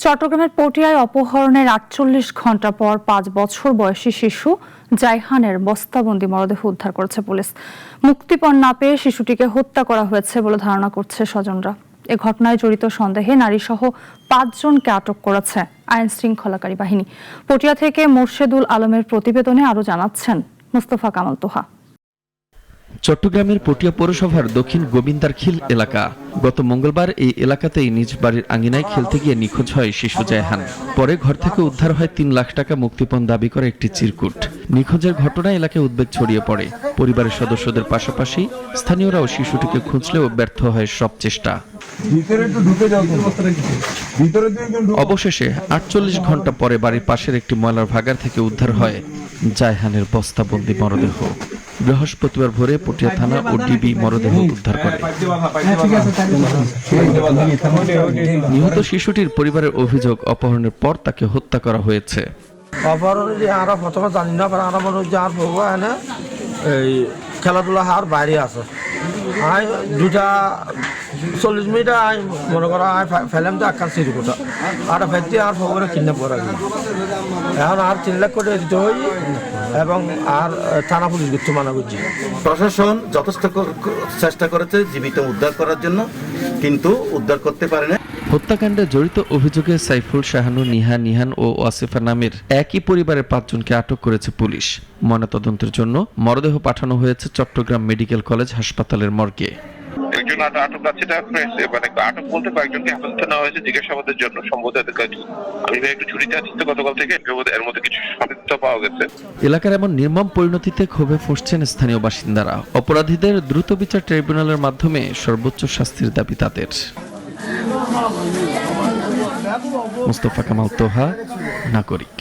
চট্টগ্রামের পটিয়ায় অপহরণের ৪৮ ঘণ্টা পর ৫ বছর বয়সী শিশু জাইহানের বস্তাবন্দি মরদেহ উদ্ধার করেছে পুলিশ। মুক্তিপণ না পেয়ে শিশুটিকে হত্যা করা হয়েছে বলে ধারণা করছে স্বজনরা। এ ঘটনায় জড়িত সন্দেহে নারীসহ ৫ জনকে আটক করেছে আইন শৃঙ্খলাকারী বাহিনী। পটিয়া থেকে মোর্শেদুল আলমের প্রতিবেদনে আরও জানাচ্ছেন মুস্তফা কামাল তোহা। চট্টগ্রামের পটিয়া পৌরসভার দক্ষিণ গোবিন্দারখিল এলাকা। গত মঙ্গলবার এই এলাকাতেই নিজ বাড়ির আঙিনায় খেলতে গিয়ে নিখোঁজ হয় শিশু জায়হান। পরে ঘর থেকে উদ্ধার হয় ৩ লাখ টাকা মুক্তিপণ দাবি করে একটি চিরকুট। নিখোঁজের ঘটনায় এলাকায় উদ্বেগ ছড়িয়ে পড়ে। পরিবারের সদস্যদের পাশাপাশি স্থানীয়রাও শিশুটিকে খুঁজলেও ব্যর্থ হয় সব চেষ্টা। অবশেষে ৪৮ ঘণ্টা পরে বাড়ির পাশের একটি ময়লার ভাগার থেকে উদ্ধার হয় জায়হানের বস্তাবন্দি মরদেহ। বৃহস্পতিবার ভোরে পটিয়া থানা ও ডিবি মরদেহ উদ্ধার করে। নিহত শিশুটির পরিবারের অভিযোগ, অপহরণের পর তাকে হত্যা করা হয়েছে। খেলাধুলা হার বাইরে আছে 2:40 মিনিট মনে করা ফেলাম তো আকাশ সিরকোটা আর ফেলতে আর খবরে কিনে পড়া এখন আর 3 লাখ করে দিতে হয় এবং আর থানা পুলিশ করতে মানা করছি। প্রশাসন যথেষ্ট চেষ্টা করেছে জীবিত উদ্ধার করার জন্য, কিন্তু উদ্ধার করতে পারে না। হত্যাকাণ্ডে জড়িত অভিযোগে সাইফুল, শাহানুর, নিহান ও ওয়াসিফা নামের একই পরিবারের ৫ জনকে আটক করেছে পুলিশ। ময়নাতদন্তের জন্য মরদেহ পাঠানো হয়েছে চট্টগ্রাম মেডিকেল কলেজ হাসপাতালের মর্গে। একজন আটক আছে, মানে আটক বলতে কয়েকজনকে হেফাজতে নেওয়া হয়েছে জিজ্ঞাসাবাদের জন্য। সম্ভবত আমি একটু ছুটিতে আছি তো গতকাল থেকে, এর মধ্যে কিছু সন্দেহ পাওয়া গেছে। এলাকার এমন নির্মম পরিণতিতে ক্ষোভে ফুঁসছেন স্থানীয় বাসিন্দারা। অপরাধীদের দ্রুত বিচার ট্রাইব্যুনালের মাধ্যমে সর্বোচ্চ শাস্তির দাবি তাদের। মুস্তফা কামাল তোহা, নাগরিক।